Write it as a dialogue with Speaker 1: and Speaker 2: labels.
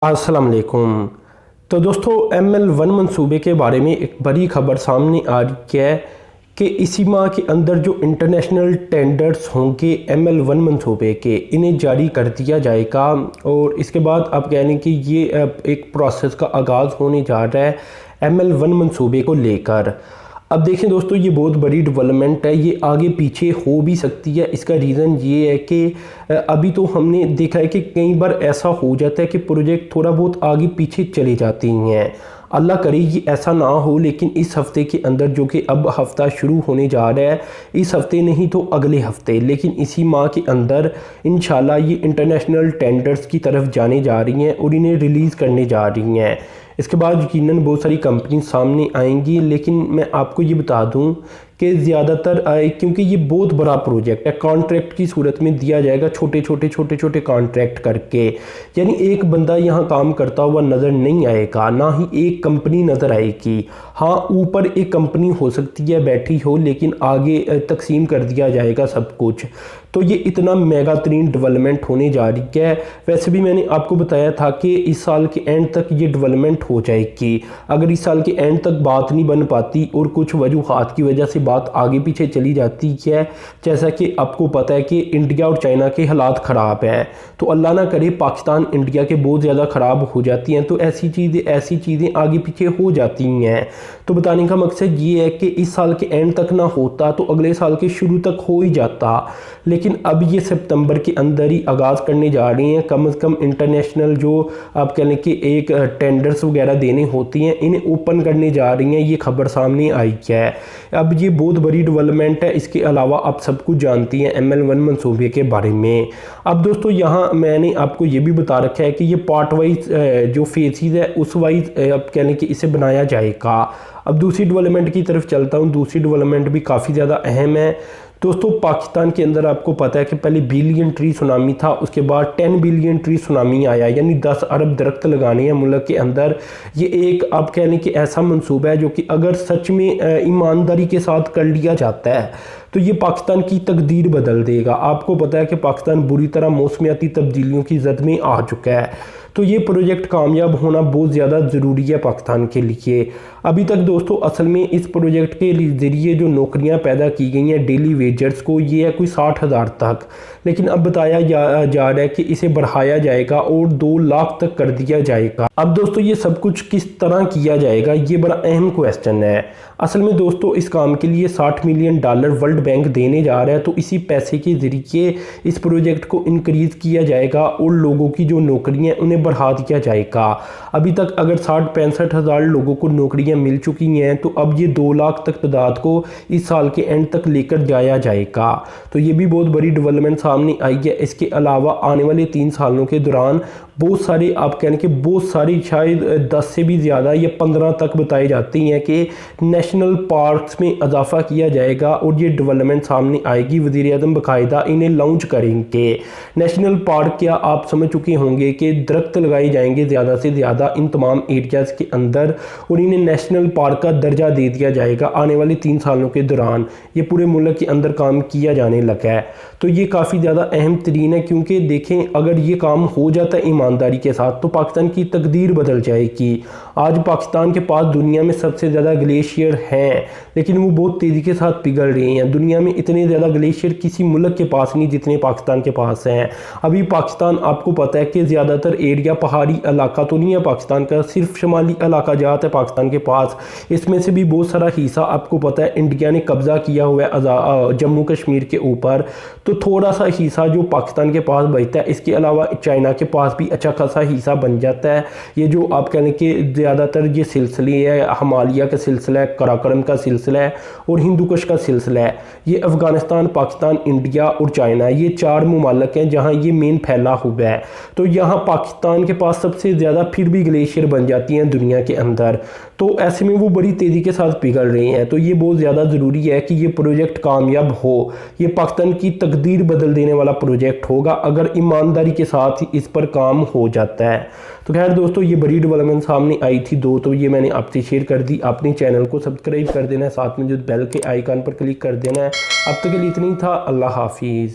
Speaker 1: अस्सलाम वालेकुम। तो दोस्तों ML1 मंसूबे के बारे में एक बड़ी खबर सामने आ रही है कि इसी माह के अंदर जो इंटरनेशनल टेंडर्स होंगे ML1 मंसूबे के, इन्हें जारी कर दिया जाएगा। और इसके बाद आप कह लें कि ये एक प्रोसेस का आगाज़ होने जा रहा है ML1 मंसूबे को लेकर। अब देखें दोस्तों, ये बहुत बड़ी डेवलपमेंट है, ये आगे पीछे हो भी सकती है। इसका रीज़न ये है कि अभी तो हमने देखा है कि कई बार ऐसा हो जाता है कि प्रोजेक्ट थोड़ा बहुत आगे पीछे चले जाती हैं। अल्लाह करे ये ऐसा ना हो, लेकिन इस हफ़्ते के अंदर, जो कि अब हफ़्ता शुरू होने जा रहा है, इस हफ़्ते नहीं तो अगले हफ़्ते, लेकिन इसी माह के अंदर इंशाल्लाह ये इंटरनेशनल टेंडर्स की तरफ जाने जा रही हैं और इन्हें रिलीज़ करने जा रही हैं। इसके बाद यकीनन बहुत सारी कंपनी सामने आएंगी, लेकिन मैं आपको ये बता दूं कि ज़्यादातर क्योंकि ये बहुत बड़ा प्रोजेक्ट है, कॉन्ट्रैक्ट की सूरत में दिया जाएगा, छोटे छोटे कॉन्ट्रैक्ट करके। यानी एक बंदा यहाँ काम करता हुआ नज़र नहीं आएगा, ना ही एक कंपनी नज़र आएगी। हाँ, ऊपर एक कंपनी हो सकती है बैठी हो, लेकिन आगे तकसीम कर दिया जाएगा सब कुछ। तो ये इतना मेगा तरीन डेवलपमेंट होने जा रही है। वैसे भी मैंने आपको बताया था कि इस साल के एंड तक ये डेवलपमेंट हो जाएगी। अगर इस साल के एंड तक बात नहीं बन पाती और कुछ वजूहात की वजह से बात आगे पीछे चली जाती है, जैसा कि आपको पता है कि इंडिया और चाइना के हालात ख़राब हैं, तो अल्लाह ना करे पाकिस्तान इंडिया के बहुत ज़्यादा ख़राब हो जाती हैं, तो ऐसी चीज़ें आगे पीछे हो जाती हैं। तो बताने का मकसद ये है कि इस साल के एंड तक ना होता तो अगले साल के शुरू तक हो ही जाता, लेकिन अब ये सितंबर के अंदर ही आगाज़ करने जा रही हैं। कम से कम इंटरनेशनल जो आप कह लें कि एक टेंडर्स वगैरह देने होती हैं, इन्हें ओपन करने जा रही हैं। ये खबर सामने आई है। अब ये बहुत बड़ी डेवलपमेंट है। इसके अलावा आप सब कुछ जानती हैं ML1 मंसूबे के बारे में। अब दोस्तों यहाँ मैंने आपको ये भी बता रखा है कि ये पार्ट वाइज जो फेसेस है उस वाइज आप कह लें कि इसे बनाया जाएगा। अब दूसरी डेवलपमेंट की तरफ चलता हूँ। दूसरी डेवलपमेंट भी काफ़ी ज़्यादा अहम है दोस्तों। पाकिस्तान के अंदर आपको पता है कि पहले बिलियन ट्री सुनामी था, उसके बाद 10 बिलियन ट्री सुनामी आया, यानी 10 अरब दरख्त लगाने हैं मुल्क के अंदर। ये एक आप कह लें कि ऐसा मंसूबा है जो कि अगर सच में ईमानदारी के साथ कर लिया जाता है तो ये पाकिस्तान की तकदीर बदल देगा। आपको पता है कि पाकिस्तान बुरी तरह मौसमियाती तब्दीलियों की जद में आ चुका है, तो ये प्रोजेक्ट कामयाब होना बहुत ज़्यादा ज़रूरी है पाकिस्तान के लिए। अभी तक दोस्तों असल में इस प्रोजेक्ट के ज़रिए जो नौकरियां पैदा की गई हैं डेली वेजर्स को, ये है कोई 60,000 तक, लेकिन अब बताया जा रहा है कि इसे बढ़ाया जाएगा और 2 लाख तक कर दिया जाएगा। अब दोस्तों ये सब कुछ किस तरह किया जाएगा, ये बड़ा अहम क्वेश्चन है। असल में दोस्तों इस काम के लिए $60 मिलियन वर्ल्ड बैंक देने जा रहा है, तो इसी पैसे के ज़रिए इस प्रोजेक्ट को इंक्रीज़ किया जाएगा और लोगों की जो नौकरियाँ उन्हें बढ़ा दिया जाएगा। अभी तक अगर 60-65 हज़ार लोगों को नौकरियां मिल चुकी हैं, तो अब ये 2 लाख तक तादाद को इस साल के एंड तक लेकर जाया जाएगा। तो ये भी बहुत बड़ी डेवलपमेंट सामने आई है। इसके अलावा आने वाले 3 सालों के दौरान बहुत सारे आप कहने के बहुत सारी शायद 10 से भी ज़्यादा या 15 तक बताई जाती हैं कि नेशनल पार्क्स में इजाफा किया जाएगा और ये डेवलपमेंट सामने आएगी। वज़ीर आज़म बाकायदा इन्हें लॉन्च करेंगे। नेशनल पार्क क्या आप समझ चुके होंगे कि दरख्त लगाए जाएंगे ज़्यादा से ज़्यादा इन तमाम एरियाज़ के अंदर और इन्हें नेशनल पार्क का दर्जा दे दिया जाएगा आने वाले 3 सालों के दौरान। ये पूरे मुल्क के अंदर काम किया जाने लगा है, तो ये काफ़ी ज़्यादा अहम तरीन है, क्योंकि देखें अगर ये काम हो जाता है ईमानदारी के साथ तो पाकिस्तान की तकदीर बदल जाएगी। आज पाकिस्तान के पास दुनिया में सबसे ज़्यादा ग्लेशियर हैं, लेकिन वो बहुत तेज़ी के साथ पिघल रहे हैं। दुनिया में इतने ज़्यादा ग्लेशियर किसी मुल्क के पास नहीं जितने पाकिस्तान के पास हैं। अभी पाकिस्तान आपको पता है कि ज़्यादातर एरिया पहाड़ी इलाका तो नहीं है पाकिस्तान का, सिर्फ शुमाली इलाका जाता है पाकिस्तान के पास। इसमें से भी बहुत सारा हिस्सा आपको पता है इंडिया ने कब्ज़ा किया हुआ है जम्मू कश्मीर के ऊपर, तो थोड़ा सा हिस्सा जो पाकिस्तान के पास बचता है। इसके अलावा चाइना के पास भी अच्छा खासा हिस्सा बन जाता है। ये जो आप कह लें कि ज़्यादातर ये सिलसिले है, हिमालय का सिलसिला है, कराकोरम का सिलसिला है और हिंदुकुश का सिलसिला है। ये अफ़गानिस्तान, पाकिस्तान, इंडिया और चाइना, ये 4 मुमालिक हैं जहाँ ये मेन फैला हुआ है। तो यहाँ पाकिस्तान के पास सबसे ज़्यादा फिर भी ग्लेशियर बन जाती हैं दुनिया के अंदर, तो ऐसे में वो बड़ी तेज़ी के साथ पिघल रहे हैं। तो ये बहुत ज़्यादा ज़रूरी है कि ये प्रोजेक्ट कामयाब हो। ये पाकिस्तान की तकदीर बदल देने वाला प्रोजेक्ट होगा अगर ईमानदारी के साथ इस पर काम हो जाता है। तो खैर दोस्तों ये बड़ी डेवलपमेंट सामने आई थी तो ये मैंने आपसे शेयर कर दी। अपने चैनल को सब्सक्राइब कर देना है, साथ में जो बेल के आइकन पर क्लिक कर देना है। अब तक के लिए इतना ही था। अल्लाह हाफिज़।